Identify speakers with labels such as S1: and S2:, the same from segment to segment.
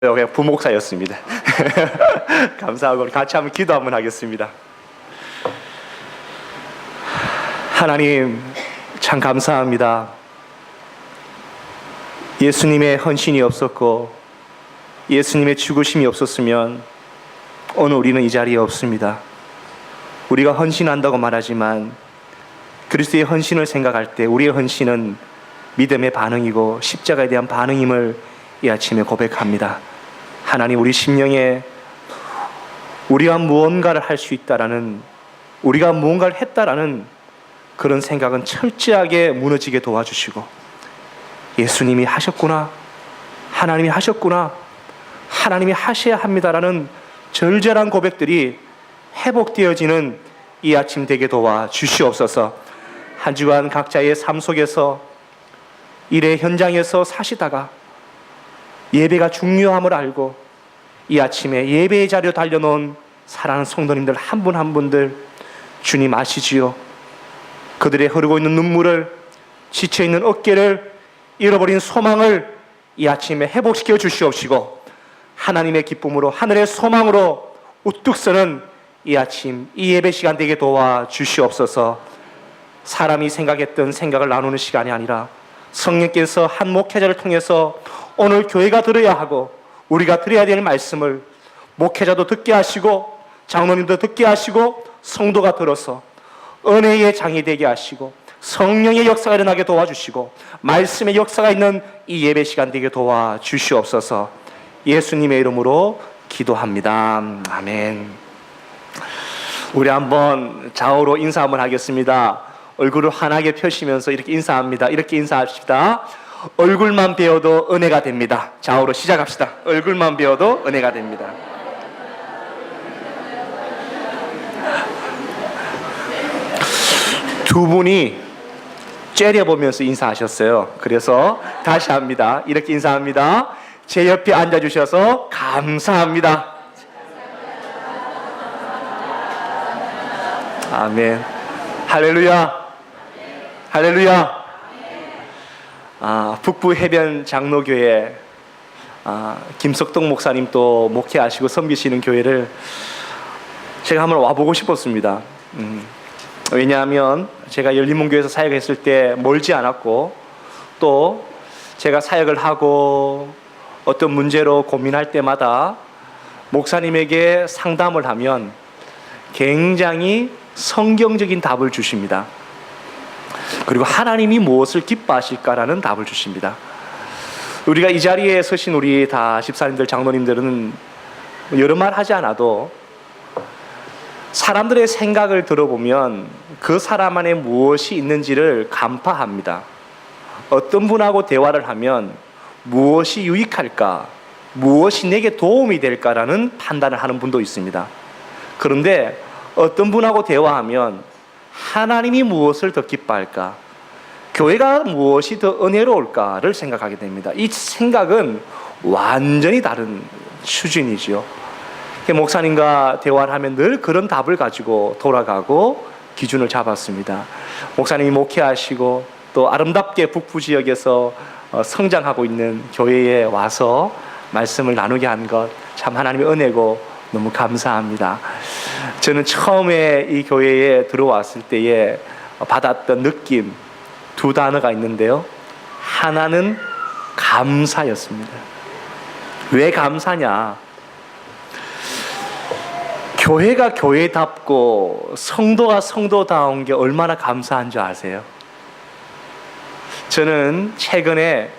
S1: 그냥 부목사였습니다. 감사하고 같이 한번 기도 한번 하겠습니다. 하나님 참 감사합니다. 예수님의 헌신이 없었고 예수님의 죽으심이 없었으면 오늘 우리는 이 자리에 없습니다. 우리가 헌신한다고 말하지만 그리스도의 헌신을 생각할 때 우리의 헌신은 믿음의 반응이고 십자가에 대한 반응임을 이 아침에 고백합니다. 하나님, 우리 심령에 우리가 무언가를 할 수 있다라는, 우리가 무언가를 했다라는 그런 생각은 철저하게 무너지게 도와주시고, 예수님이 하셨구나, 하나님이 하셨구나, 하나님이 하셔야 합니다라는 절절한 고백들이 회복되어지는 이 아침 되게 도와주시옵소서. 한 주간 각자의 삶 속에서 일의 현장에서 사시다가 예배가 중요함을 알고 이 아침에 예배의 자리로 달려놓은 사랑하는 성도님들 한 분 한 분들 주님 아시지요. 그들의 흐르고 있는 눈물을, 지쳐있는 어깨를, 잃어버린 소망을 이 아침에 회복시켜 주시옵시고 하나님의 기쁨으로, 하늘의 소망으로 우뚝 서는 이 아침, 이 예배 시간 되게 도와주시옵소서. 사람이 생각했던 생각을 나누는 시간이 아니라 성령께서 한 목회자를 통해서 오늘 교회가 들어야 하고 우리가 들어야 될 말씀을 목회자도 듣게 하시고 장로님도 듣게 하시고 성도가 들어서 은혜의 장이 되게 하시고 성령의 역사가 일어나게 도와주시고 말씀의 역사가 있는 이 예배 시간 되게 도와주시옵소서. 예수님의 이름으로 기도합니다. 아멘. 우리 한번 좌우로 인사 한번 하겠습니다. 얼굴을 환하게 펴시면서 이렇게 인사합니다. 이렇게 인사합시다. 얼굴만 배워도 은혜가 됩니다. 좌우로 시작합시다. 얼굴만 배워도 은혜가 됩니다. 두 분이 째려보면서 인사하셨어요. 그래서 다시 합니다. 이렇게 인사합니다. 제 옆에 앉아주셔서 감사합니다. 아멘. 할렐루야. 할렐루야. 북부 해변 장로교회 김석동 목사님 또 목회하시고 섬기시는 교회를 제가 한번 와보고 싶었습니다. 왜냐하면 제가 열린문교회에서 사역했을 때 멀지 않았고 또 제가 사역을 하고 어떤 문제로 고민할 때마다 목사님에게 상담을 하면 굉장히 성경적인 답을 주십니다. 그리고 하나님이 무엇을 기뻐하실까라는 답을 주십니다. 우리가 이 자리에 서신 우리 다 집사님들, 장로님들은 여러 말 하지 않아도 사람들의 생각을 들어보면 그 사람 안에 무엇이 있는지를 간파합니다. 어떤 분하고 대화를 하면 무엇이 유익할까, 무엇이 내게 도움이 될까라는 판단을 하는 분도 있습니다. 그런데 어떤 분하고 대화하면 하나님이 무엇을 더 기뻐할까, 교회가 무엇이 더 은혜로울까를 생각하게 됩니다. 이 생각은 완전히 다른 수준이지요. 목사님과 대화를 하면 늘 그런 답을 가지고 돌아가고 기준을 잡았습니다. 목사님이 목회하시고 또 아름답게 북부 지역에서 성장하고 있는 교회에 와서 말씀을 나누게 한 것 참 하나님의 은혜고 너무 감사합니다. 저는 처음에 이 교회에 들어왔을 때에 받았던 느낌 두 단어가 있는데요. 하나는 감사였습니다. 왜 감사냐? 교회가 교회답고 성도가 성도다운 게 얼마나 감사한 줄 아세요? 저는 최근에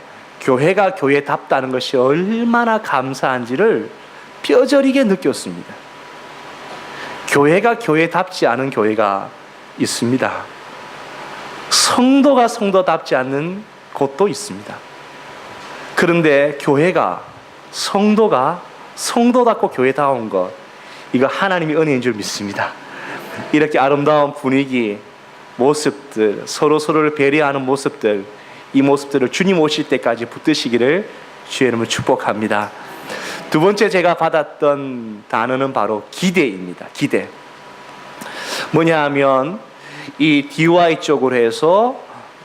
S1: 교회가 교회답다는 것이 얼마나 감사한지를 뼈저리게 느꼈습니다. 교회가 교회답지 않은 교회가 있습니다. 성도가 성도답지 않는 곳도 있습니다. 그런데 교회가, 성도가 성도답고 교회다운 것, 이거 하나님의 은혜인 줄 믿습니다. 이렇게 아름다운 분위기, 모습들, 서로서로를 배려하는 모습들, 이 모습들을 주님 오실 때까지 붙드시기를 주의 이름으로 축복합니다. 두 번째 제가 받았던 단어는 바로 기대입니다. 기대. 뭐냐 하면 이 DY 쪽으로 해서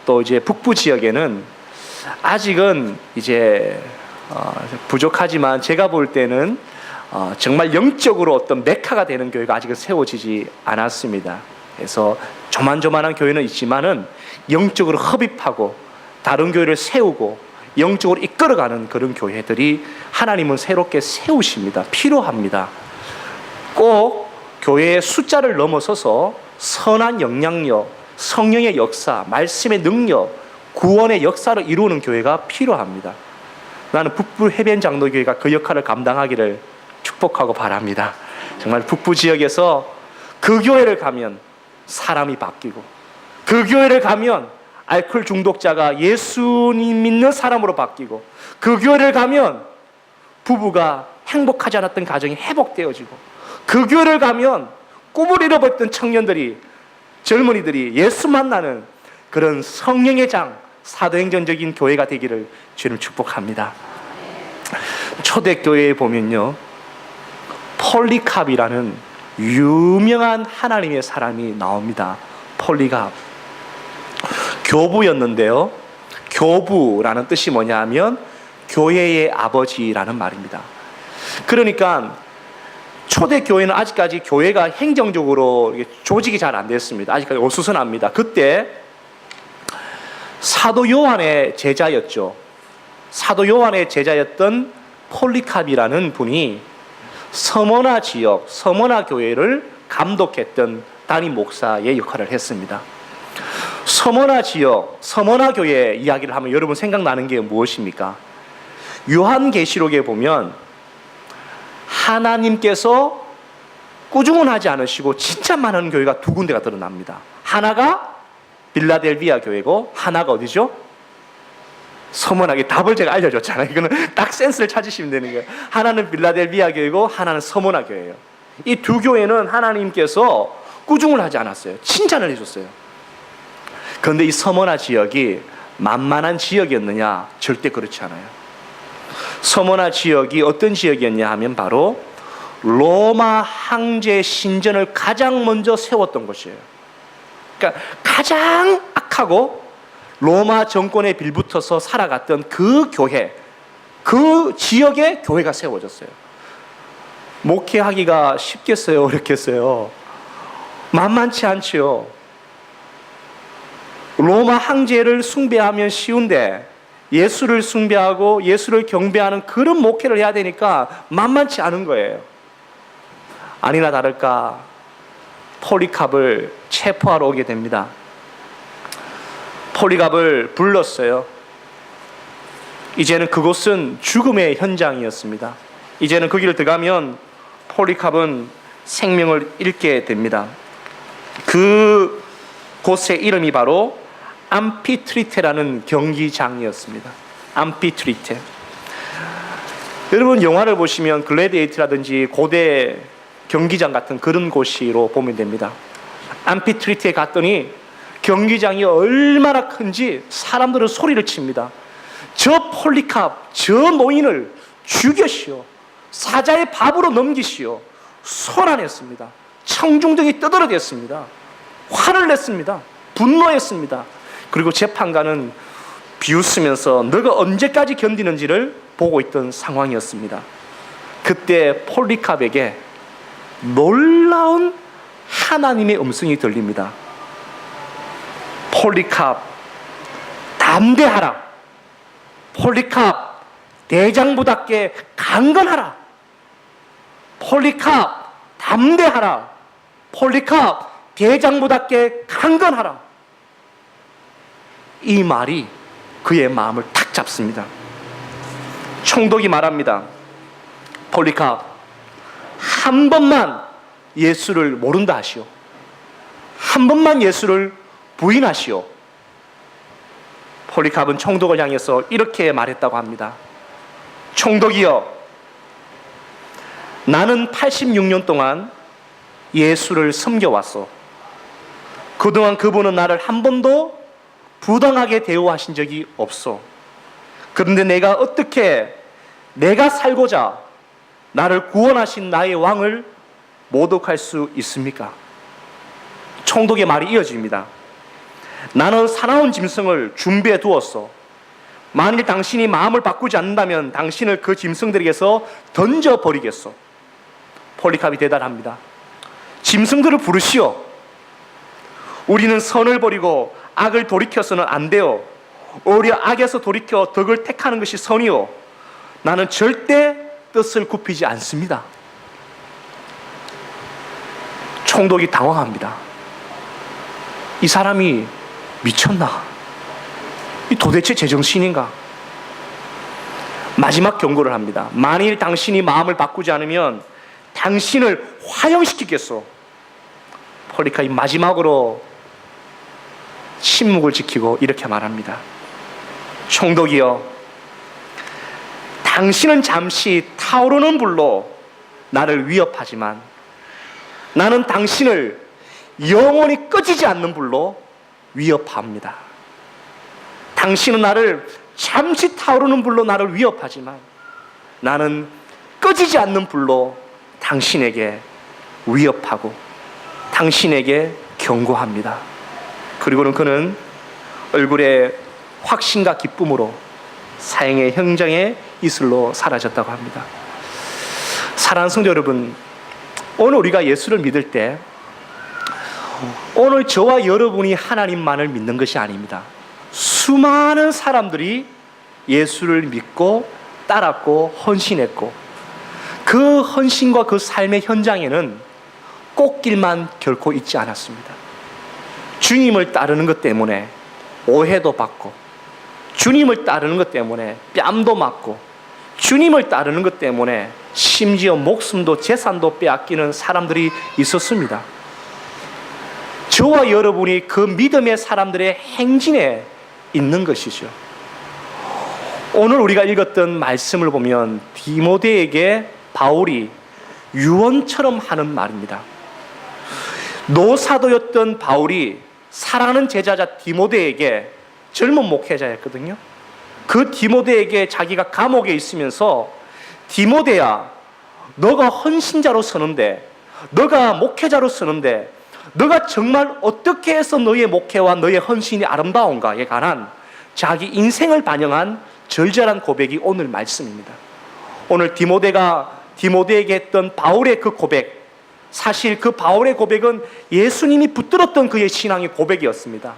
S1: 또 이제 북부 지역에는 아직은 이제 부족하지만 제가 볼 때는 정말 영적으로 어떤 메카가 되는 교회가 아직은 세워지지 않았습니다. 그래서 조만조만한 교회는 있지만은 영적으로 흡입하고 다른 교회를 세우고 영적으로 이끌어가는 그런 교회들이 하나님은 새롭게 세우십니다. 필요합니다. 꼭 교회의 숫자를 넘어서서 선한 영향력, 성령의 역사, 말씀의 능력, 구원의 역사를 이루는 교회가 필요합니다. 나는 북부 해변 장로교회가 그 역할을 감당하기를 축복하고 바랍니다. 정말 북부 지역에서 그 교회를 가면 사람이 바뀌고, 그 교회를 가면 알코올 중독자가 예수님 믿는 사람으로 바뀌고, 그 교회를 가면 부부가 행복하지 않았던 가정이 회복되어지고, 그 교회를 가면 꿈을 잃어버렸던 청년들이, 젊은이들이 예수 만나는 그런 성령의 장, 사도행전적인 교회가 되기를 주님 축복합니다. 초대교회에 보면요, 폴리캅이라는 유명한 하나님의 사람이 나옵니다. 폴리캅, 교부였는데요, 교부라는 뜻이 뭐냐 하면 교회의 아버지라는 말입니다. 그러니까 초대교회는 아직까지 교회가 행정적으로 조직이 잘 안 됐습니다. 아직까지 어수선합니다. 그때 사도 요한의 제자였죠. 사도 요한의 제자였던 폴리캅이라는 분이 서머나 지역, 서머나 교회를 감독했던 담임 목사의 역할을 했습니다. 서머나 지역, 서머나 교회 이야기를 하면 여러분 생각나는 게 무엇입니까? 요한계시록에 보면 하나님께서 꾸중은 하지 않으시고 진짜 많은 교회가 두 군데가 드러납니다. 하나가 빌라델비아 교회고 하나가 어디죠? 서머나게 답을 제가 알려줬잖아요. 이거는 딱 센스를 찾으시면 되는 거예요. 하나는 빌라델비아 교회고 하나는 서머나 교회예요. 이 두 교회는 하나님께서 꾸중을 하지 않았어요. 칭찬을 해줬어요. 그런데 이 서머나 지역이 만만한 지역이었느냐? 절대 그렇지 않아요. 서머나 지역이 어떤 지역이었냐 하면 바로 로마 황제 신전을 가장 먼저 세웠던 곳이에요. 그러니까 가장 악하고 로마 정권에 빌붙어서 살아갔던 그 교회, 그 지역에 교회가 세워졌어요. 목회하기가 쉽겠어요? 어렵겠어요? 만만치 않지요. 로마 황제를 숭배하면 쉬운데 예수를 숭배하고 예수를 경배하는 그런 목회를 해야 되니까 만만치 않은 거예요. 아니나 다를까 폴리캅을 체포하러 오게 됩니다. 폴리캅을 불렀어요. 이제는 그곳은 죽음의 현장이었습니다. 이제는 그 길을 들어가면 폴리캅은 생명을 잃게 됩니다. 그 곳의 이름이 바로 암피트리테라는 경기장이었습니다. 암피트리테. 여러분 영화를 보시면 글래디에이터라든지 고대 경기장 같은 그런 곳으로 보면 됩니다. 암피트리테에 갔더니 경기장이 얼마나 큰지 사람들은 소리를 칩니다. 저 폴리캅, 저 노인을 죽여시오. 사자의 밥으로 넘기시오. 손안했습니다. 청중들이 떠들어댔습니다. 화를 냈습니다. 분노했습니다. 그리고 재판관은 비웃으면서 너가 언제까지 견디는지를 보고 있던 상황이었습니다. 그때 폴리캅에게 놀라운 하나님의 음성이 들립니다. 폴리캅, 담대하라. 폴리캅, 대장부답게 강건하라. 폴리캅, 담대하라. 폴리캅, 대장부답게 강건하라. 이 말이 그의 마음을 탁 잡습니다. 총독이 말합니다. 폴리캅, 한 번만 예수를 모른다 하시오. 한 번만 예수를 부인하시오. 폴리캅은 총독을 향해서 이렇게 말했다고 합니다. 총독이여, 나는 86년 동안 예수를 섬겨왔어. 그동안 그분은 나를 한 번도 부당하게 대우하신 적이 없어. 그런데 내가 어떻게 내가 살고자 나를 구원하신 나의 왕을 모독할 수 있습니까? 총독의 말이 이어집니다. 나는 사나운 짐승을 준비해 두었어. 만일 당신이 마음을 바꾸지 않는다면 당신을 그 짐승들에게서 던져버리겠소. 폴리캅이 대답합니다. 짐승들을 부르시오. 우리는 선을 버리고 악을 돌이켜서는 안 돼요. 오히려 악에서 돌이켜 덕을 택하는 것이 선이요. 나는 절대 뜻을 굽히지 않습니다. 총독이 당황합니다. 이 사람이 미쳤나? 이 도대체 제정신인가? 마지막 경고를 합니다. 만일 당신이 마음을 바꾸지 않으면 당신을 화형시키겠소. 폴리캅이 마지막으로 침묵을 지키고 이렇게 말합니다. 총독이여, 당신은 잠시 타오르는 불로 나를 위협하지만 나는 당신을 영원히 꺼지지 않는 불로 위협합니다. 당신은 나를 잠시 타오르는 불로 나를 위협하지만 나는 꺼지지 않는 불로 당신에게 위협하고 당신에게 경고합니다. 그리고는 그는 얼굴에 확신과 기쁨으로 사형의 현장의 이슬로 사라졌다고 합니다. 사랑하는 성도 여러분, 오늘 우리가 예수를 믿을 때 오늘 저와 여러분이 하나님만을 믿는 것이 아닙니다. 수많은 사람들이 예수를 믿고 따랐고 헌신했고 그 헌신과 그 삶의 현장에는 꽃길만 결코 있지 않았습니다. 주님을 따르는 것 때문에 오해도 받고 주님을 따르는 것 때문에 뺨도 맞고 주님을 따르는 것 때문에 심지어 목숨도 재산도 빼앗기는 사람들이 있었습니다. 저와 여러분이 그 믿음의 사람들의 행진에 있는 것이죠. 오늘 우리가 읽었던 말씀을 보면 디모데에게 바울이 유언처럼 하는 말입니다. 노사도였던 바울이 사랑하는 제자자 디모데에게, 젊은 목회자였거든요. 그 디모데에게 자기가 감옥에 있으면서 디모데야, 너가 헌신자로 서는데, 너가 목회자로 서는데 너가 정말 어떻게 해서 너의 목회와 너의 헌신이 아름다운가에 관한 자기 인생을 반영한 절절한 고백이 오늘 말씀입니다. 오늘 디모데에게 했던 바울의 그 고백, 사실 그 바울의 고백은 예수님이 붙들었던 그의 신앙의 고백이었습니다.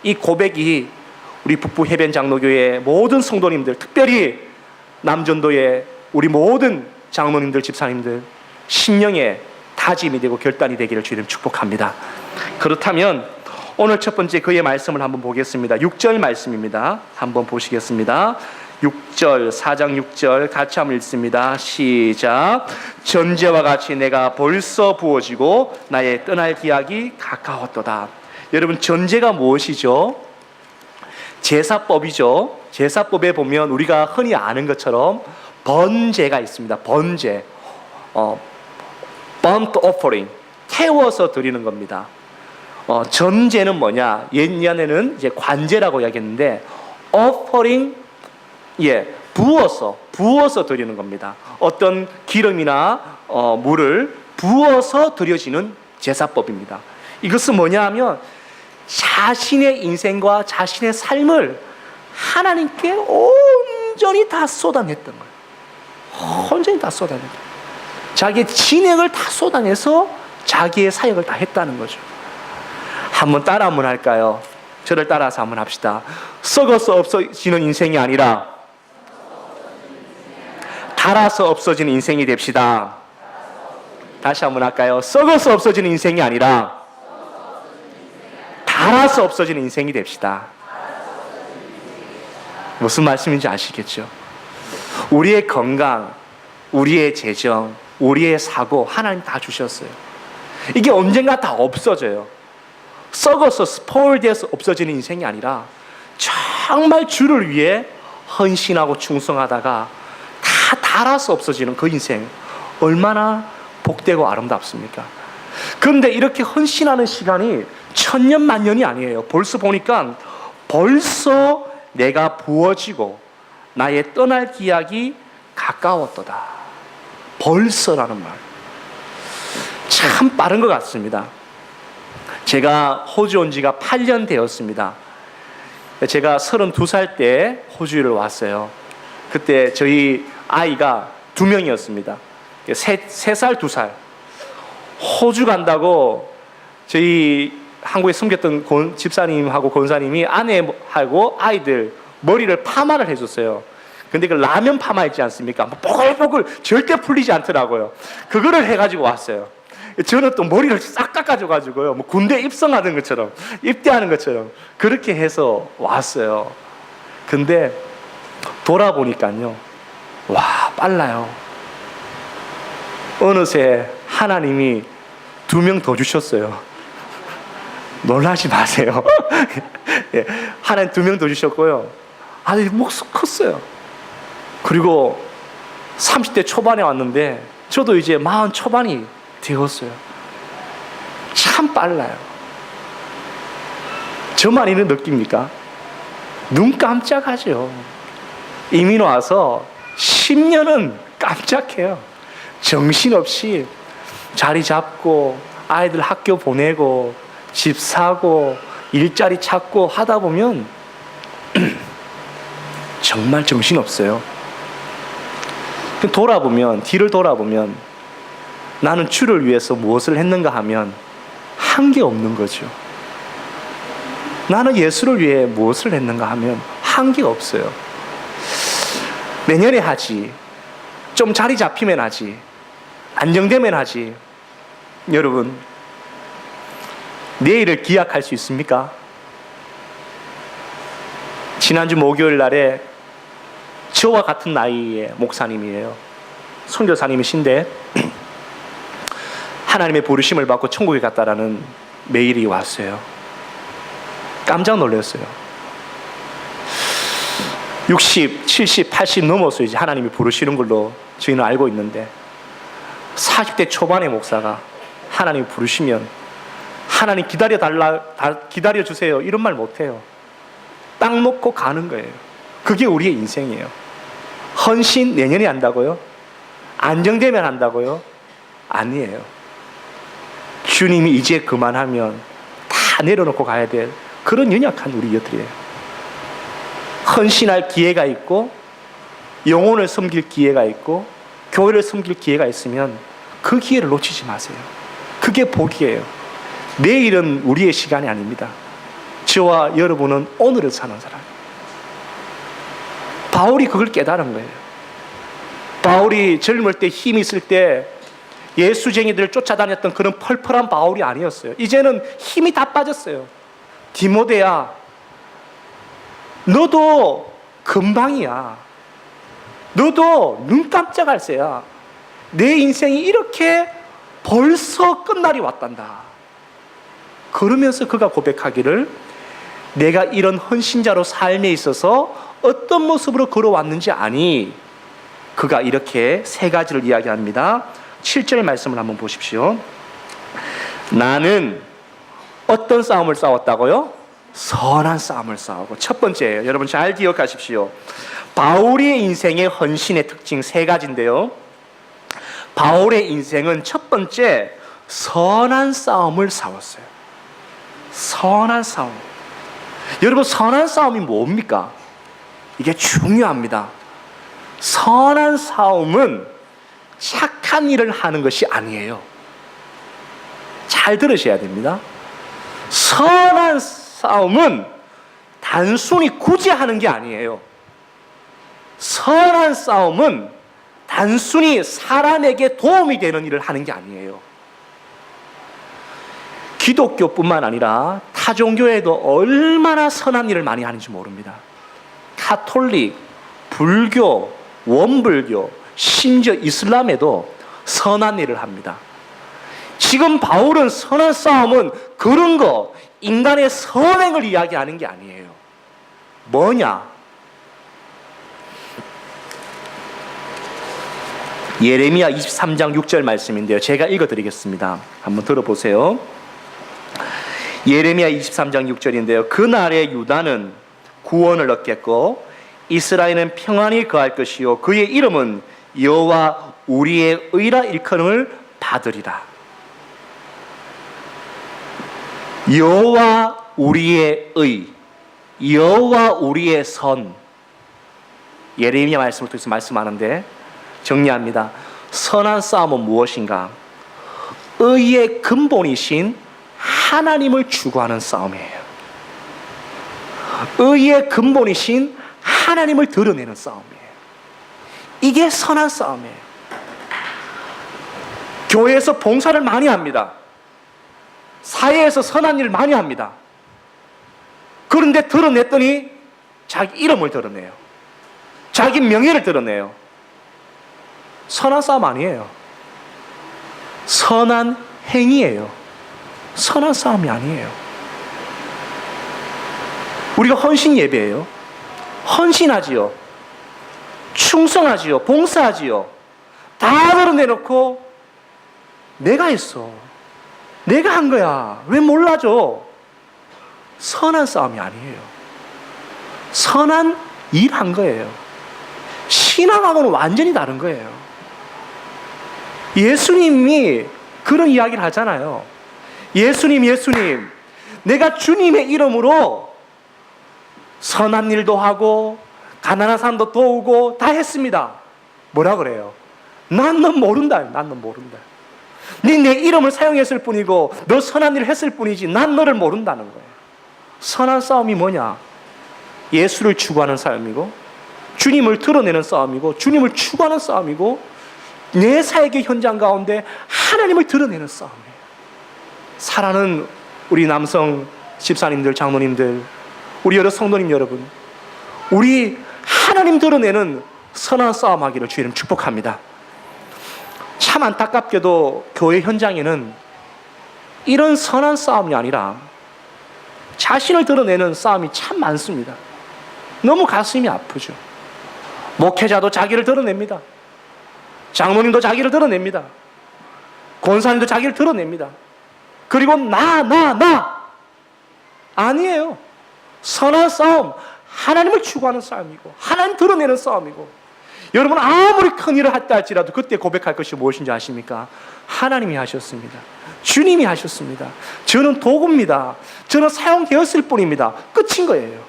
S1: 이 고백이 우리 북부 해변 장로교회 모든 성도님들, 특별히 남전도의 우리 모든 장로님들, 집사님들 심령의 다짐이 되고 결단이 되기를 주님 축복합니다. 그렇다면 오늘 첫 번째 그의 말씀을 한번 보겠습니다. 6절 말씀입니다. 한번 보시겠습니다. 6절, 4장 6절 같이 한번 읽습니다. 시작. 전제와 같이 내가 벌써 부어지고 나의 떠날 기약이 가까웠도다. 여러분, 전제가 무엇이죠? 제사법이죠. 제사법에 보면 우리가 흔히 아는 것처럼 번제가 있습니다. 번제, burnt offering, 태워서 드리는 겁니다. 전제는 뭐냐? 옛날에는 이제 관제라고 이야기했는데 offering, 부어서 드리는 겁니다. 어떤 기름이나 물을 부어서 드려지는 제사법입니다. 이것은 뭐냐 하면 자신의 인생과 자신의 삶을 하나님께 온전히 다 쏟아냈던 거예요. 온전히 다 쏟아냈던 거예요. 자기의 진액을 다 쏟아내서 자기의 사역을 다 했다는 거죠. 한번 따라 한번 할까요? 저를 따라서 한번 합시다. 썩어서 없어지는 인생이 아니라 달아서 없어지는 인생이 됩시다. 다시 한번 할까요? 썩어서 없어지는 인생이 아니라 달아서 없어지는 인생이 됩시다. 무슨 말씀인지 아시겠죠? 우리의 건강, 우리의 재정, 우리의 사고 하나님 다 주셨어요. 이게 언젠가 다 없어져요. 썩어서 스포일돼서 없어지는 인생이 아니라 정말 주를 위해 헌신하고 충성하다가 다 달아서 없어지는 그 인생, 얼마나 복되고 아름답습니까? 그런데 이렇게 헌신하는 시간이 천년 만년이 아니에요. 벌써 보니까 벌써 내가 부어지고 나의 떠날 기약이 가까웠도다. 벌써라는 말 참 빠른 것 같습니다. 제가 호주 온 지가 8년 되었습니다. 제가 32살 때 호주를 왔어요. 그때 저희 아이가 2명이었습니다. 3살, 2살. 호주 간다고 저희 한국에 숨겼던 집사님하고 권사님이 아내하고 아이들 머리를 파마를 해줬어요. 근데 그 라면 파마 있지 않습니까? 뽀글뽀글 절대 풀리지 않더라고요. 그거를 해가지고 왔어요. 저는 또 머리를 싹 깎아줘가지고요. 뭐 군대 입성하는 것처럼, 입대하는 것처럼 그렇게 해서 왔어요. 근데 돌아보니까요. 와, 빨라요. 어느새 하나님이 2명 더 주셨어요. 놀라지 마세요. 예, 하나님 2명 더 주셨고요. 아들이 목소 컸어요. 그리고 30대 초반에 왔는데 저도 이제 40 초반이 되었어요. 참 빨라요. 저만 이런 느낍니까? 눈 깜짝하죠. 이민 와서 10년은 깜짝해요. 정신없이 자리 잡고 아이들 학교 보내고 집 사고 일자리 찾고 하다 보면 정말 정신없어요. 뒤를 돌아보면 나는 주를 위해서 무엇을 했는가 하면 한 게 없는 거죠. 나는 예수를 위해 무엇을 했는가 하면 한 게 없어요. 내년에 하지. 좀 자리 잡히면 하지. 안정되면 하지. 여러분, 내일을 기약할 수 있습니까? 지난주 목요일 날에 저와 같은 나이의 목사님이에요. 선교사님이신데 하나님의 부르심을 받고 천국에 갔다라는 메일이 왔어요. 깜짝 놀랐어요. 60, 70, 80 넘어서 이제 하나님이 부르시는 걸로 저희는 알고 있는데 40대 초반의 목사가 하나님이 부르시면 하나님 기다려주세요 이런 말 못해요. 딱 놓고 가는 거예요. 그게 우리의 인생이에요. 헌신 내년에 한다고요? 안정되면 한다고요? 아니에요. 주님이 이제 그만하면 다 내려놓고 가야 될 그런 연약한 우리들이에요. 헌신할 기회가 있고 영혼을 섬길 기회가 있고 교회를 섬길 기회가 있으면 그 기회를 놓치지 마세요. 그게 복이에요. 내일은 우리의 시간이 아닙니다. 저와 여러분은 오늘을 사는 사람. 바울이 그걸 깨달은 거예요. 바울이 젊을 때 힘이 있을 때 예수쟁이들을 쫓아다녔던 그런 펄펄한 바울이 아니었어요. 이제는 힘이 다 빠졌어요. 디모데야, 너도 금방이야. 너도 눈 깜짝할 새야. 내 인생이 이렇게 벌써 끝날이 왔단다. 그러면서 그가 고백하기를 내가 이런 헌신자로 삶에 있어서 어떤 모습으로 걸어왔는지 아니. 그가 이렇게 3가지를 이야기합니다. 7절 말씀을 한번 보십시오. 나는 어떤 싸움을 싸웠다고요? 선한 싸움을 싸우고. 첫 번째예요. 여러분 잘 기억하십시오. 바울의 인생의 헌신의 특징 3가지인데요. 바울의 인생은 첫 번째 선한 싸움을 싸웠어요. 선한 싸움. 여러분 선한 싸움이 뭡니까? 이게 중요합니다. 선한 싸움은 착한 일을 하는 것이 아니에요. 잘 들으셔야 됩니다. 선한 싸움은 단순히 굳이 하는 게 아니에요. 선한 싸움은 단순히 사람에게 도움이 되는 일을 하는 게 아니에요. 기독교뿐만 아니라 타종교에도 얼마나 선한 일을 많이 하는지 모릅니다. 카톨릭, 불교, 원불교, 심지어 이슬람에도 선한 일을 합니다. 지금 바울은 선한 싸움은 그런 거, 인간의 선행을 이야기하는 게 아니에요. 뭐냐? 예레미야 23장 6절 말씀인데요. 제가 읽어드리겠습니다. 한번 들어보세요. 예레미야 23장 6절인데요. 그날에 유다는 구원을 얻겠고 이스라엘은 평안히 거할 것이요 그의 이름은 여호와 우리의 의라 일컬음을 받으리라. 여호와 우리의 의. 여호와 우리의 선, 예레미야 말씀을 통해서 말씀하는데 정리합니다. 선한 싸움은 무엇인가? 의의 근본이신 하나님을 추구하는 싸움이에요. 의의 근본이신 하나님을 드러내는 싸움이에요. 이게 선한 싸움이에요. 교회에서 봉사를 많이 합니다. 사회에서 선한 일을 많이 합니다. 그런데 드러냈더니 자기 이름을 드러내요. 자기 명예를 드러내요. 선한 싸움 아니에요. 선한 행위예요. 선한 싸움이 아니에요. 우리가 헌신 예배예요. 헌신하지요. 충성하지요. 봉사하지요. 다 드러내놓고 내가 했어. 내가 한 거야. 왜 몰라줘? 선한 싸움이 아니에요. 선한 일 한 거예요. 신앙하고는 완전히 다른 거예요. 예수님이 그런 이야기를 하잖아요. 예수님, 내가 주님의 이름으로 선한 일도 하고 가난한 사람도 도우고 다 했습니다. 뭐라 그래요? 난 넌 모른다. 난 넌 모른다. 네 내 이름을 사용했을 뿐이고 너 선한 일을 했을 뿐이지 난 너를 모른다는 거예요. 선한 싸움이 뭐냐? 예수를 추구하는 삶이고 주님을 드러내는 싸움이고 주님을 추구하는 싸움이고 내 사역의 현장 가운데 하나님을 드러내는 싸움이에요. 사랑하는 우리 남성 집사님들, 장로님들, 우리 여러 성도님 여러분, 우리 하나님 드러내는 선한 싸움 하기를 주님 축복합니다. 참 안타깝게도 교회 현장에는 이런 선한 싸움이 아니라 자신을 드러내는 싸움이 참 많습니다. 너무 가슴이 아프죠. 목회자도 자기를 드러냅니다. 장로님도 자기를 드러냅니다. 권사님도 자기를 드러냅니다. 그리고 나 아니에요. 선한 싸움, 하나님을 추구하는 싸움이고 하나님 드러내는 싸움이고, 여러분 아무리 큰 일을 했다 할지라도 그때 고백할 것이 무엇인지 아십니까? 하나님이 하셨습니다. 주님이 하셨습니다. 저는 도구입니다. 저는 사용되었을 뿐입니다. 끝인 거예요.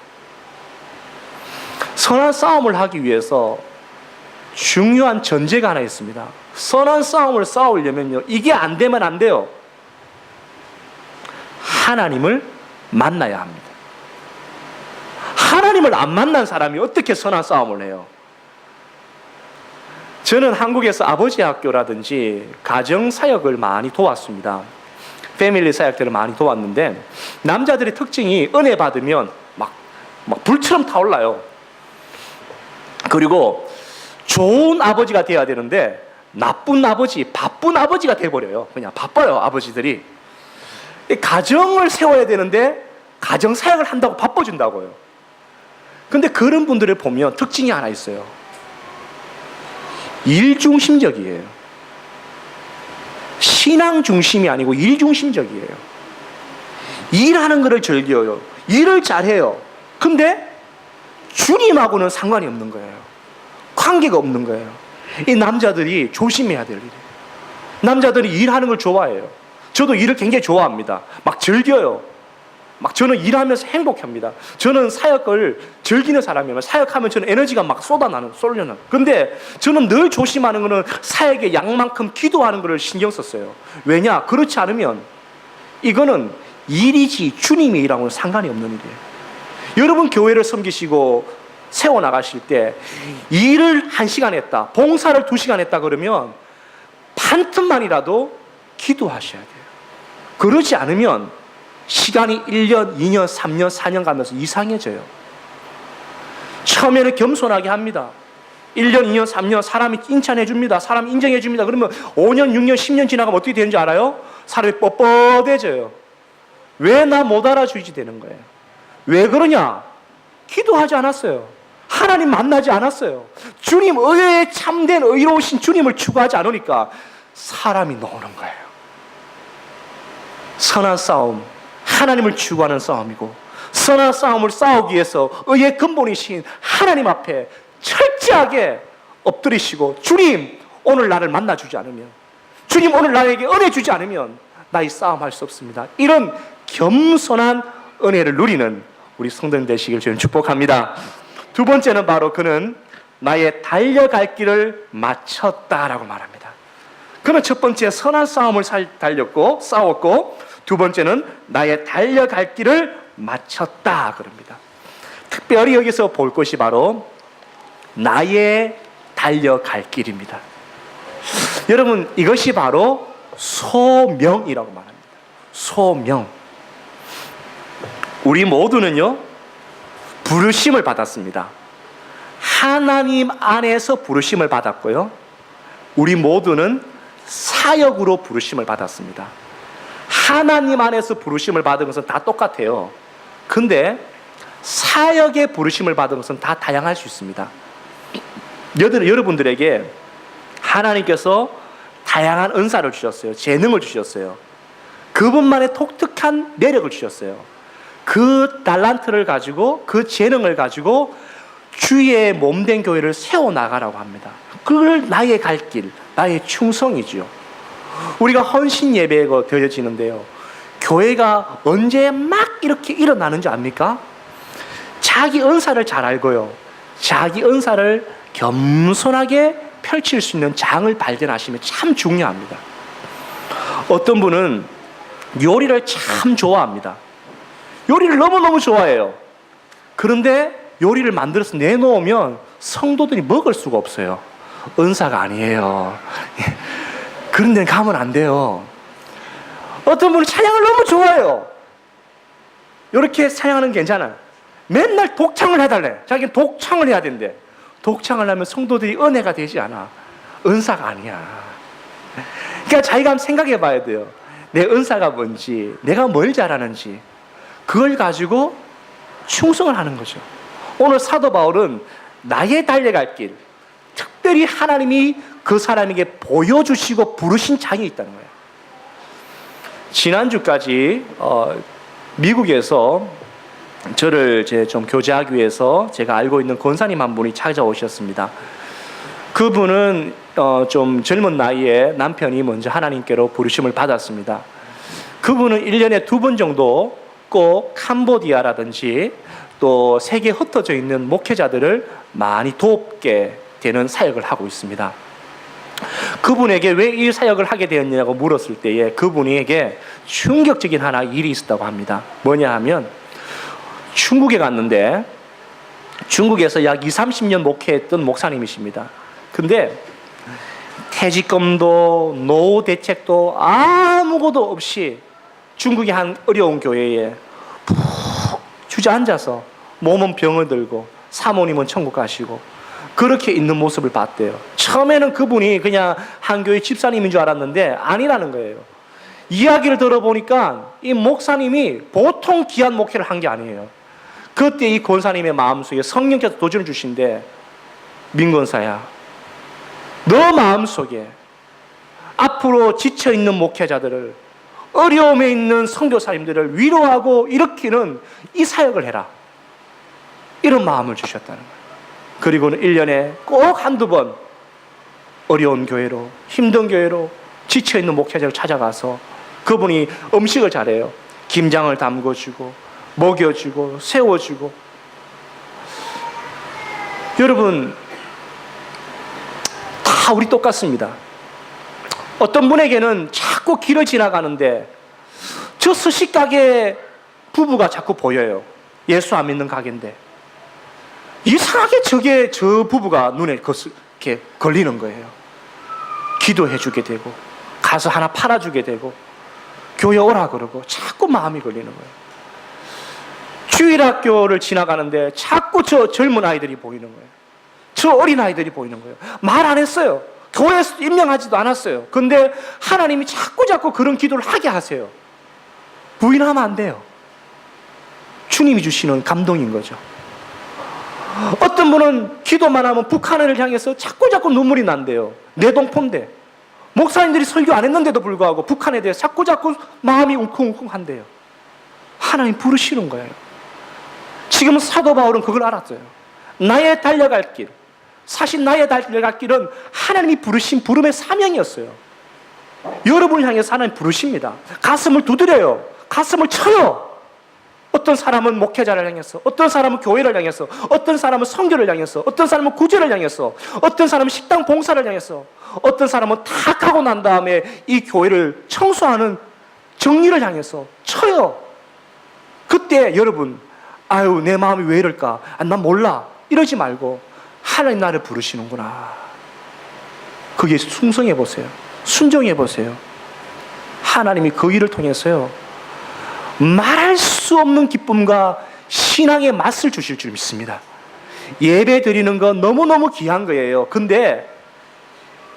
S1: 선한 싸움을 하기 위해서 중요한 전제가 하나 있습니다. 선한 싸움을 싸우려면요, 이게 안 되면 안 돼요. 하나님을 만나야 합니다. 하나님을 안 만난 사람이 어떻게 선한 싸움을 해요? 저는 한국에서 아버지 학교라든지 가정 사역을 많이 도왔습니다. 패밀리 사역들을 많이 도왔는데 남자들의 특징이 은혜 받으면 막 불처럼 타올라요. 그리고 좋은 아버지가 되어야 되는데 나쁜 아버지, 바쁜 아버지가 돼버려요. 그냥 바빠요, 아버지들이. 가정을 세워야 되는데 가정 사역을 한다고 바빠진다고요. 근데 그런 분들을 보면 특징이 하나 있어요. 일중심적이에요. 신앙 중심이 아니고 일중심적이에요. 일하는 것을 즐겨요. 일을 잘해요. 근데 주님하고는 상관이 없는 거예요. 관계가 없는 거예요. 이 남자들이 조심해야 될 일이에요. 남자들이 일하는 걸 좋아해요. 저도 일을 굉장히 좋아합니다. 막 즐겨요. 막 저는 일하면서 행복합니다. 저는 사역을 즐기는 사람이에요. 사역하면 저는 에너지가 막 쏠려나는. 그런데 저는 늘 조심하는 거는 사역의 양만큼 기도하는 것을 신경 썼어요. 왜냐? 그렇지 않으면 이거는 일이지 주님의 일하고는 상관이 없는 일이에요. 여러분 교회를 섬기시고 세워나가실 때 일을 1시간 했다, 봉사를 2시간 했다 그러면 반 틈만이라도 기도하셔야 돼요. 그러지 않으면 시간이 1년, 2년, 3년, 4년 가면서 이상해져요. 처음에는 겸손하게 합니다. 1년, 2년, 3년 사람이 칭찬해 줍니다. 사람이 인정해 줍니다. 그러면 5년, 6년, 10년 지나가면 어떻게 되는지 알아요? 사람이 뻣뻣해져요. 왜 나 못 알아주지 되는 거예요. 왜 그러냐? 기도하지 않았어요. 하나님 만나지 않았어요. 주님, 의에 참된 의로우신 주님을 추구하지 않으니까 사람이 노는 거예요. 선한 싸움, 하나님을 추구하는 싸움이고, 선한 싸움을 싸우기 위해서 의의 근본이신 하나님 앞에 철저하게 엎드리시고, 주님 오늘 나를 만나주지 않으면, 주님 오늘 나에게 은혜 주지 않으면 나 이 싸움 할 수 없습니다. 이런 겸손한 은혜를 누리는 우리 성도님 되시길 저는 축복합니다. 두 번째는 바로 그는 나의 달려갈 길을 마쳤다라고 말합니다. 그는 첫 번째 선한 싸움을 싸웠고 두 번째는 나의 달려갈 길을 마쳤다 그럽니다. 특별히 여기서 볼 것이 바로 나의 달려갈 길입니다. 여러분, 이것이 바로 소명이라고 말합니다. 소명. 우리 모두는요, 부르심을 받았습니다. 하나님 안에서 부르심을 받았고요, 우리 모두는 사역으로 부르심을 받았습니다. 하나님 안에서 부르심을 받은 것은 다 똑같아요. 근데 사역의 부르심을 받은 것은 다 다양할 수 있습니다. 여러분들에게 하나님께서 다양한 은사를 주셨어요. 재능을 주셨어요. 그분만의 독특한 내력을 주셨어요. 그 달란트를 가지고, 그 재능을 가지고 주의 몸된 교회를 세워나가라고 합니다. 그걸 나의 갈 길, 나의 충성이지요. 우리가 헌신 예배가 드려지는데요, 교회가 언제 막 이렇게 일어나는지 압니까? 자기 은사를 잘 알고요, 자기 은사를 겸손하게 펼칠 수 있는 장을 발견하시면 참 중요합니다. 어떤 분은 요리를 참 좋아합니다. 요리를 너무너무 좋아해요. 그런데 요리를 만들어서 내놓으면 성도들이 먹을 수가 없어요. 은사가 아니에요. 그런 데는 가면 안 돼요. 어떤 분은 찬양을 너무 좋아해요. 이렇게 찬양하는 게 괜찮아요. 맨날 독창을 해달래. 자기는 독창을 해야 된대. 독창을 하면 성도들이 은혜가 되지 않아. 은사가 아니야. 그러니까 자기가 한번 생각해 봐야 돼요. 내 은사가 뭔지, 내가 뭘 잘하는지, 그걸 가지고 충성을 하는 거죠. 오늘 사도 바울은 나의 달려갈 길, 특별히 하나님이 그 사람에게 보여주시고 부르신 장이 있다는 거예요. 지난주까지 미국에서 저를 좀 교제하기 위해서 제가 알고 있는 권사님 한 분이 찾아오셨습니다. 그분은 좀 젊은 나이에 남편이 먼저 하나님께로 부르심을 받았습니다. 그분은 1년에 2번 정도 꼭 캄보디아라든지 또 세계에 흩어져 있는 목회자들을 많이 돕게 되는 사역을 하고 있습니다. 그분에게 왜 이 사역을 하게 되었냐고 물었을 때에 그분에게 충격적인 하나 일이 있었다고 합니다. 뭐냐 하면, 중국에 갔는데 중국에서 약 20-30년 목회했던 목사님이십니다. 근데 퇴직금도 노후 대책도 아무것도 없이 중국의 한 어려운 교회에 푹 주저앉아서 몸은 병을 들고 사모님은 천국 가시고 그렇게 있는 모습을 봤대요. 처음에는 그분이 그냥 한 교회 집사님인 줄 알았는데 아니라는 거예요. 이야기를 들어보니까 이 목사님이 보통 귀한 목회를 한 게 아니에요. 그때 이 권사님의 마음속에 성령께서 도전을 주신데, 민권사야, 너 마음속에 앞으로 지쳐있는 목회자들을, 어려움에 있는 선교사님들을 위로하고 일으키는 이 사역을 해라, 이런 마음을 주셨다는 거예요. 그리고는 1년에 꼭 한두 번 어려운 교회로, 힘든 교회로 지쳐있는 목회자를 찾아가서 그분이 음식을 잘해요. 김장을 담궈주고 먹여주고 세워주고. 여러분, 다 우리 똑같습니다. 어떤 분에게는 자꾸 길을 지나가는데 저 스시가게 부부가 자꾸 보여요. 예수 안 믿는 가게인데 이상하게 저 부부가 눈에 이렇게 걸리는 거예요. 기도해 주게 되고 가서 하나 팔아주게 되고 교회 오라 그러고 자꾸 마음이 걸리는 거예요. 주일학교를 지나가는데 자꾸 저 젊은 아이들이 보이는 거예요. 저 어린 아이들이 보이는 거예요. 말 안 했어요. 교회에서 임명하지도 않았어요. 근데 하나님이 자꾸 그런 기도를 하게 하세요. 부인하면 안 돼요. 주님이 주시는 감동인 거죠. 어떤 분은 기도만 하면 북한을 향해서 자꾸 눈물이 난대요. 내 동포인데 목사님들이 설교 안 했는데도 불구하고 북한에 대해 자꾸 마음이 웅쿵웅쿵한대요. 하나님 부르시는 거예요. 지금 사도 바울은 그걸 알았어요. 나의 달려갈 길, 사실 나의 달려갈 길은 하나님이 부르신 부름의 사명이었어요. 여러분을 향해서 하나님 부르십니다. 가슴을 두드려요. 가슴을 쳐요. 어떤 사람은 목회자를 향해서, 어떤 사람은 교회를 향해서, 어떤 사람은 선교를 향해서, 어떤 사람은 구제를 향해서, 어떤 사람은 식당 봉사를 향해서, 어떤 사람은 다 하고 난 다음에 이 교회를 청소하는 정리를 향해서 쳐요. 그때 여러분, 아유 내 마음이 왜 이럴까? 난 몰라. 이러지 말고 하나님 나를 부르시는구나. 거기에 충성해 보세요. 순종해 보세요. 하나님이 그 일을 통해서요, 말할 수 없는 기쁨과 신앙의 맛을 주실 줄 믿습니다. 예배 드리는 건 너무너무 귀한 거예요. 근데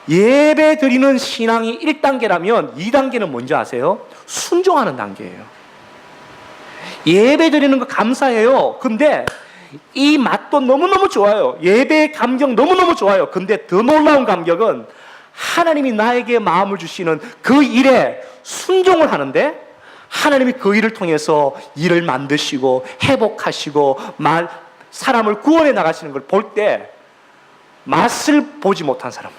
S1: 예배 드리는 신앙이 1단계라면 2단계는 뭔지 아세요? 순종하는 단계예요. 예배 드리는 거 감사해요. 근데 이 맛도 너무너무 좋아요. 예배의 감격 너무너무 좋아요. 근데 더 놀라운 감격은 하나님이 나에게 마음을 주시는 그 일에 순종을 하는데, 하나님이 그 일을 통해서 일을 만드시고 회복하시고 사람을 구원해 나가시는 걸 볼 때 맛을 보지 못한 사람은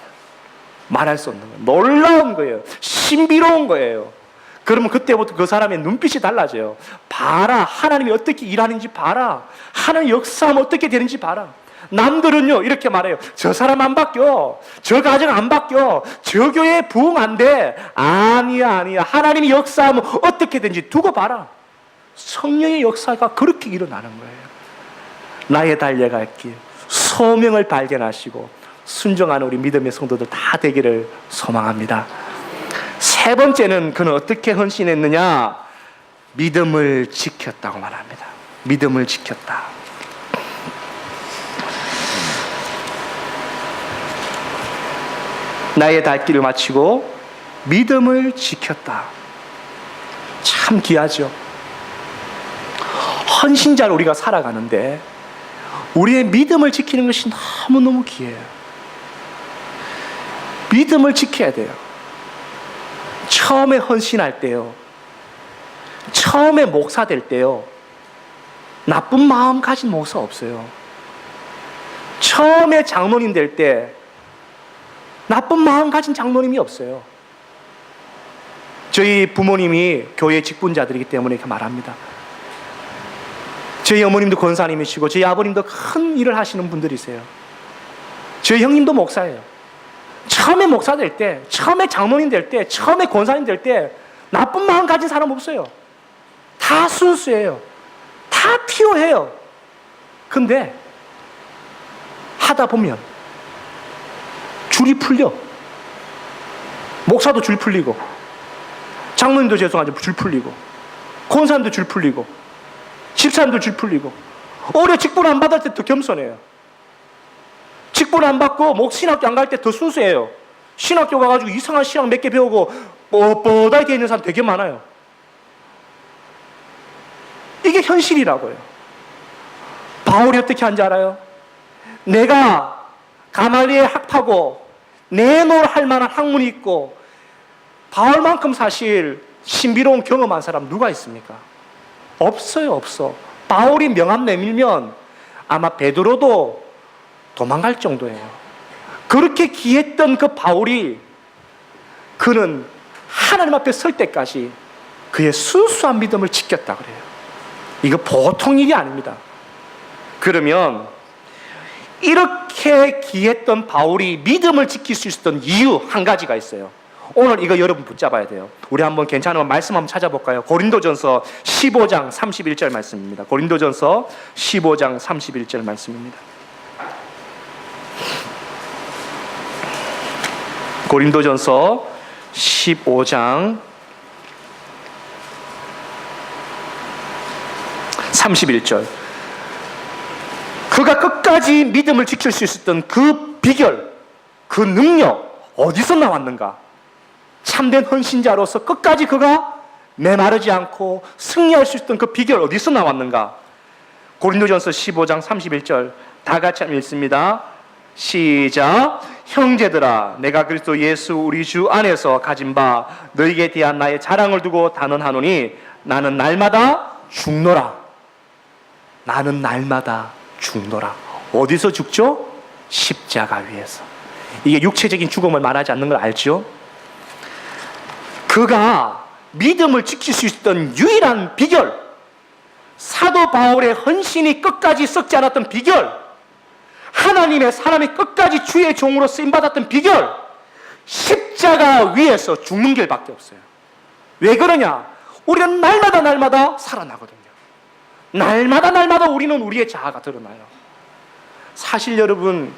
S1: 말할 수 없는 거예요. 놀라운 거예요. 신비로운 거예요. 그러면 그때부터 그 사람의 눈빛이 달라져요. 봐라, 하나님이 어떻게 일하는지 봐라. 하나님 역사하면 어떻게 되는지 봐라. 남들은요 이렇게 말해요. 저 사람 안 바뀌어, 저 가정 안 바뀌어, 저 교회 부흥 안 돼. 아니야. 하나님이 역사하면 어떻게 되는지 두고 봐라. 성령의 역사가 그렇게 일어나는 거예요. 나의 달려갈 길, 소명을 발견하시고 순종하는 우리 믿음의 성도들 다 되기를 소망합니다. 세 번째는 그는 어떻게 헌신했느냐? 믿음을 지켰다고 말합니다. 믿음을 지켰다. 나의 달 길을 마치고 믿음을 지켰다. 참 귀하죠. 헌신자로 우리가 살아가는데 우리의 믿음을 지키는 것이 너무너무 귀해요. 믿음을 지켜야 돼요. 처음에 헌신할 때요, 처음에 목사 될 때요, 나쁜 마음 가진 목사 없어요. 처음에 장로님 될 때 나쁜 마음 가진 장로님이 없어요. 저희 부모님이 교회 직분자들이기 때문에 이렇게 말합니다. 저희 어머님도 권사님이시고 저희 아버님도 큰 일을 하시는 분들이세요. 저희 형님도 목사예요. 처음에 목사 될 때, 처음에 장로님 될 때, 처음에 권사님 될 때 나쁜 마음 가진 사람 없어요. 다 순수해요. 다 피오해요. 근데 하다 보면 줄이 풀려. 목사도 줄 풀리고, 장로님도 죄송하지만 줄 풀리고, 권사님도 줄 풀리고, 집사님도 줄 풀리고. 오히려 직분 안 받을 때 더 겸손해요. 직분 안 받고 신학교 안 갈 때 더 순수해요. 신학교 가가지고 이상한 신학 몇 개 배우고 뻣뻣하게 돼 있는 사람 되게 많아요. 이게 현실이라고요. 바울이 어떻게 한지 알아요? 내가 가말리엘 학파고 내놓을 할 만한 학문이 있고, 바울만큼 사실 신비로운 경험한 사람 누가 있습니까? 없어요. 없어. 바울이 명함 내밀면 아마 베드로도 도망갈 정도예요. 그렇게 귀했던 그 바울이, 그는 하나님 앞에 설 때까지 그의 순수한 믿음을 지켰다 그래요. 이거 보통 일이 아닙니다. 그러면 이렇게 귀했던 바울이 믿음을 지킬 수 있었던 이유 한 가지가 있어요. 오늘 이거 여러분 붙잡아야 돼요. 우리 한번 괜찮으면 말씀 한번 찾아볼까요? 고린도전서 15장 31절 말씀입니다. 고린도전서 15장 31절 말씀입니다. 고린도전서 15장 31절. 그가 끝까지 믿음을 지킬 수 있었던 그 비결, 그 능력 어디서 나왔는가? 참된 헌신자로서 끝까지 그가 메마르지 않고 승리할 수 있었던 그 비결 어디서 나왔는가? 고린도전서 15장 31절 다 같이 읽습니다. 시작. 형제들아, 내가 그리스도 예수 우리 주 안에서 가진 바 너희에게 대한 나의 자랑을 두고 단언하노니 나는 날마다 죽노라. 나는 날마다 죽노라. 어디서 죽죠? 십자가 위에서. 이게 육체적인 죽음을 말하지 않는 걸 알죠? 그가 믿음을 지킬 수 있었던 유일한 비결, 사도 바울의 헌신이 끝까지 썩지 않았던 비결, 하나님의 사람이 끝까지 주의 종으로 쓰임받았던 비결, 십자가 위에서 죽는 길밖에 없어요. 왜 그러냐? 우리는 날마다 살아나거든요. 날마다 우리는 우리의 자아가 드러나요. 사실 여러분,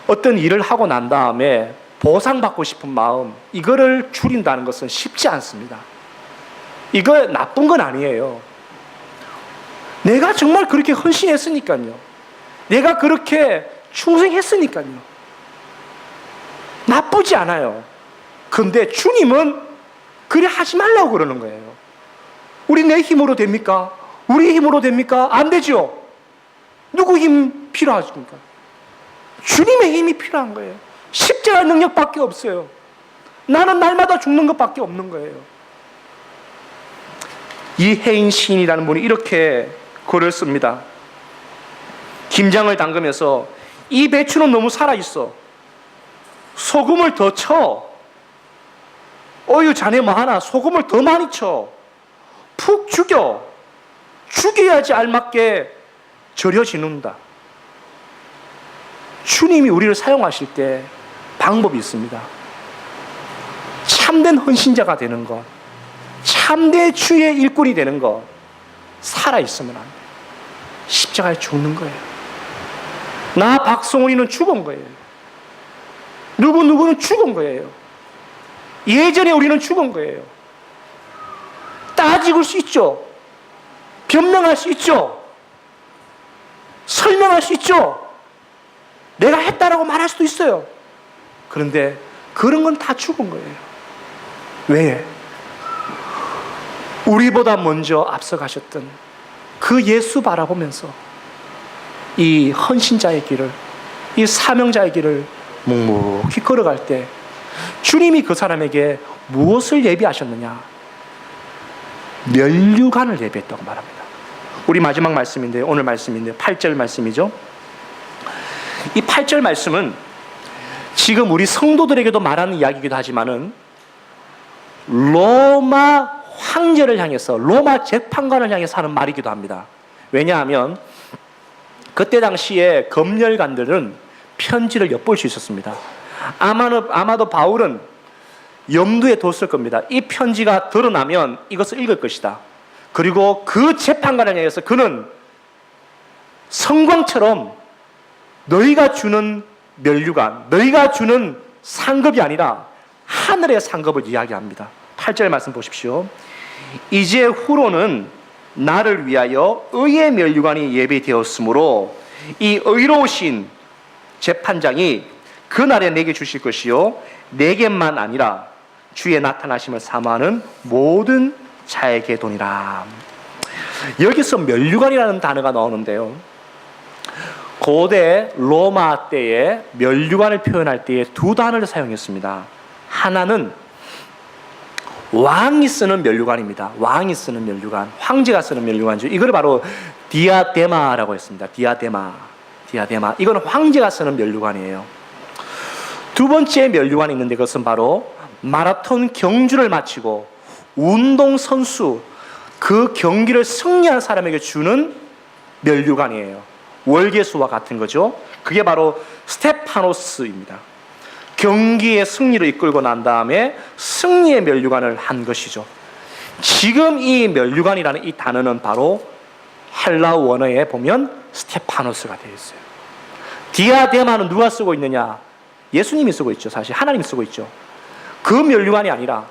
S1: 어떤 일을 하고 난 다음에 보상받고 싶은 마음, 이거를 줄인다는 것은 쉽지 않습니다. 이거 나쁜 건 아니에요. 내가 정말 그렇게 헌신했으니까요. 내가 그렇게 충성했으니까요. 나쁘지 않아요. 근데 주님은 그래 하지 말라고 그러는 거예요. 우리 내 힘으로 됩니까? 우리 힘으로 됩니까? 안 되죠. 누구 힘 필요하십니까? 주님의 힘이 필요한 거예요. 십자가 능력밖에 없어요. 나는 날마다 죽는 것밖에 없는 거예요. 이혜인 시인이라는 분이 이렇게 글을 씁니다. 김장을 담그면서 이 배추는 너무 살아있어. 소금을 더 쳐. 어유 자네 뭐하나? 소금을 더 많이 쳐. 푹 죽여. 죽여야지 알맞게 절여지는다. 주님이 우리를 사용하실 때 방법이 있습니다. 참된 헌신자가 되는 것, 참된 주의 일꾼이 되는 것, 살아있으면 안 돼요. 십자가에 죽는 거예요. 나 박성훈이는 죽은 거예요. 누구는 죽은 거예요. 예전에 우리는 죽은 거예요. 따지고 수 있죠. 변명할 수 있죠. 설명할 수 있죠. 내가 했다라고 말할 수도 있어요. 그런데 그런 건 다 죽은 거예요. 왜? 우리보다 먼저 앞서가셨던 그 예수 바라보면서 이 헌신자의 길을, 이 사명자의 길을 묵묵히 걸어갈 때 주님이 그 사람에게 무엇을 예비하셨느냐? 면류관을 예비했다고 말합니다. 우리 마지막 말씀인데, 오늘 말씀인데 8절 말씀이죠. 이 8절 말씀은 지금 우리 성도들에게도 말하는 이야기이기도 하지만은 로마 황제를 향해서, 로마 재판관을 향해서 하는 말이기도 합니다. 왜냐하면 그때 당시에 검열관들은 편지를 엿볼 수 있었습니다. 아마도 바울은 염두에 뒀을 겁니다. 이 편지가 드러나면 이것을 읽을 것이다. 그리고 그 재판관을 향해서 그는 성광처럼 너희가 주는 면류관, 너희가 주는 상급이 아니라 하늘의 상급을 이야기합니다. 8절 말씀 보십시오. 이제 후로는 나를 위하여 의의 면류관이 예비되었으므로 이 의로우신 재판장이 그날에 내게 주실 것이요 내게만 아니라 주의 나타나심을 사모하는 모든 자에게 도니라. 여기서 면류관이라는 단어가 나오는데요, 고대 로마 때에 면류관을 표현할 때에 두 단어를 사용했습니다. 하나는 왕이 쓰는 면류관입니다. 왕이 쓰는 면류관, 황제가 쓰는 면류관이죠. 이걸 바로 디아데마라고 했습니다. 디아데마. 이건 황제가 쓰는 면류관이에요. 두 번째 면류관이 있는데 그것은 바로 마라톤 경주를 마치고 운동선수, 그 경기를 승리한 사람에게 주는 면류관이에요. 월계수와 같은 거죠. 그게 바로 스테파노스입니다. 경기의 승리를 이끌고 난 다음에 승리의 면류관을 한 것이죠. 지금 이 면류관이라는 이 단어는 바로 헬라어 원어에 보면 스테파노스가 되어 있어요. 디아데마는 누가 쓰고 있느냐? 예수님이 쓰고 있죠. 사실 하나님이 쓰고 있죠. 그 면류관이 아니라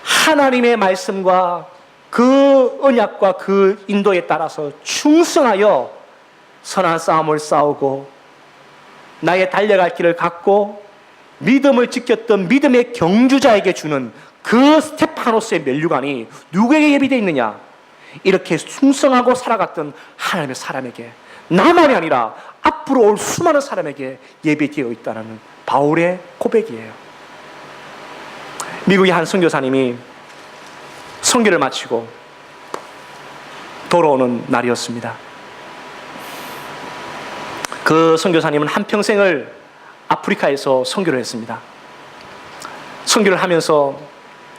S1: 하나님의 말씀과 그 언약과 그 인도에 따라서 충성하여 선한 싸움을 싸우고 나의 달려갈 길을 갖고 믿음을 지켰던 믿음의 경주자에게 주는 그 스테파노스의 면류관이 누구에게 예비되어 있느냐? 이렇게 충성하고 살아갔던 하나님의 사람에게, 나만이 아니라 앞으로 올 수많은 사람에게 예비되어 있다는 바울의 고백이에요. 미국의 한 선교사님이 선교를 마치고 돌아오는 날이었습니다. 그 선교사님은 한평생을 아프리카에서 선교를 했습니다. 선교를 하면서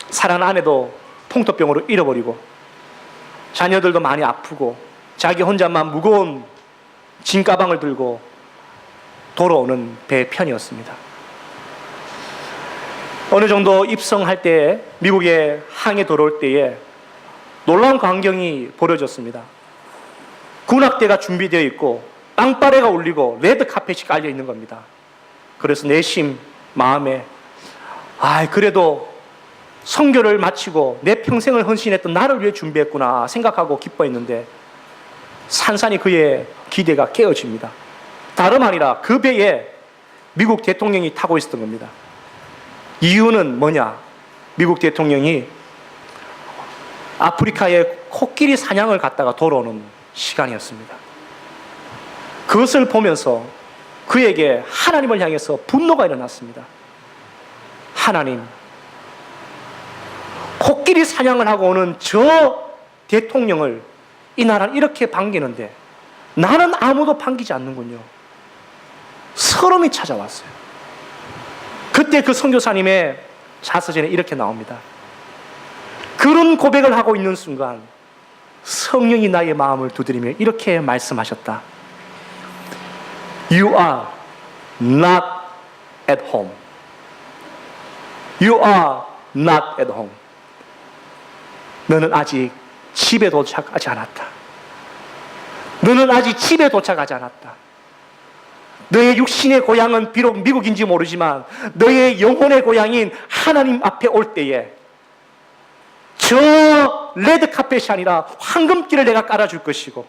S1: 사랑하는 아내도 풍토병으로 잃어버리고 자녀들도 많이 아프고 자기 혼자만 무거운 짐 가방을 들고 돌아오는 배 편이었습니다. 어느 정도 입성할 때 미국에 항해 돌아올 때에 놀라운 광경이 벌어졌습니다. 군악대가 준비되어 있고 빵빠레가 울리고 레드 카펫이 깔려 있는 겁니다. 그래서 내심 마음에 그래도 선교를 마치고 내 평생을 헌신했던 나를 위해 준비했구나 생각하고 기뻐했는데 산산이 그의 기대가 깨어집니다. 다름 아니라 그 배에 미국 대통령이 타고 있었던 겁니다. 이유는 뭐냐? 미국 대통령이 아프리카에 코끼리 사냥을 갔다가 돌아오는 시간이었습니다. 그것을 보면서 그에게 하나님을 향해서 분노가 일어났습니다. 하나님, 코끼리 사냥을 하고 오는 저 대통령을 이 나라는 이렇게 반기는데 나는 아무도 반기지 않는군요. 서름이 찾아왔어요. 그때 그 선교사님의 자서전에 이렇게 나옵니다. 그런 고백을 하고 있는 순간 성령이 나의 마음을 두드리며 이렇게 말씀하셨다. You are not at home. You are not at home. 너는 아직 집에 도착하지 않았다. 너는 아직 집에 도착하지 않았다. 너의 육신의 고향은 비록 미국인지 모르지만 너의 영혼의 고향인 하나님 앞에 올 때에 저 레드카펫이 아니라 황금길을 내가 깔아줄 것이고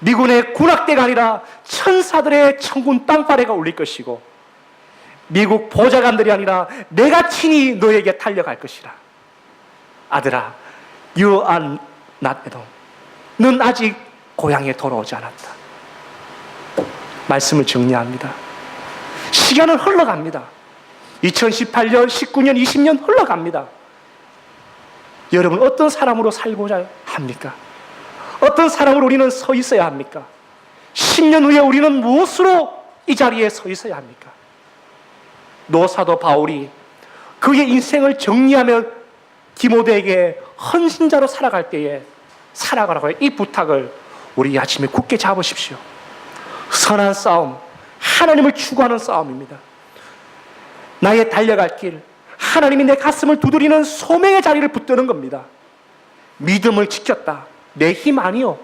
S1: 미군의 군악대가 아니라 천사들의 천군 땅파래가 울릴 것이고 미국 보좌관들이 아니라 내가 친히 너에게 달려갈 것이라. 아들아, You are not at home. 넌 아직 고향에 돌아오지 않았다. 말씀을 정리합니다. 시간은 흘러갑니다. 2018년, 19년, 20년 흘러갑니다. 여러분, 어떤 사람으로 살고자 합니까? 어떤 사람으로 우리는 서 있어야 합니까? 10년 후에 우리는 무엇으로 이 자리에 서 있어야 합니까? 노사도 바울이 그의 인생을 정리하며 디모데에게 헌신자로 살아갈 때에 살아가라고 이 부탁을 우리 아침에 굳게 잡으십시오. 선한 싸움, 하나님을 추구하는 싸움입니다. 나의 달려갈 길, 하나님이 내 가슴을 두드리는 소명의 자리를 붙드는 겁니다. 믿음을 지켰다. 내 힘 아니요.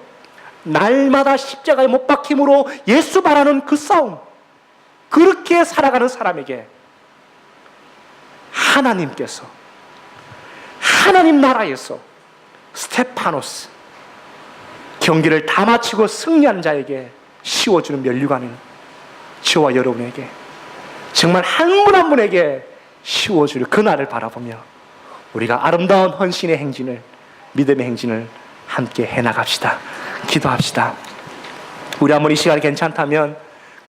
S1: 날마다 십자가에 못 박힘으로 예수 바라는 그 싸움. 그렇게 살아가는 사람에게 하나님께서 하나님 나라에서 스테파노스 경기를 다 마치고 승리한 자에게 씌워주는 면류관은 저와 여러분에게 정말 한 분 한 분에게 씌워줄 그날을 바라보며 우리가 아름다운 헌신의 행진을, 믿음의 행진을 함께 해나갑시다. 기도합시다. 우리 한번 이 시간이 괜찮다면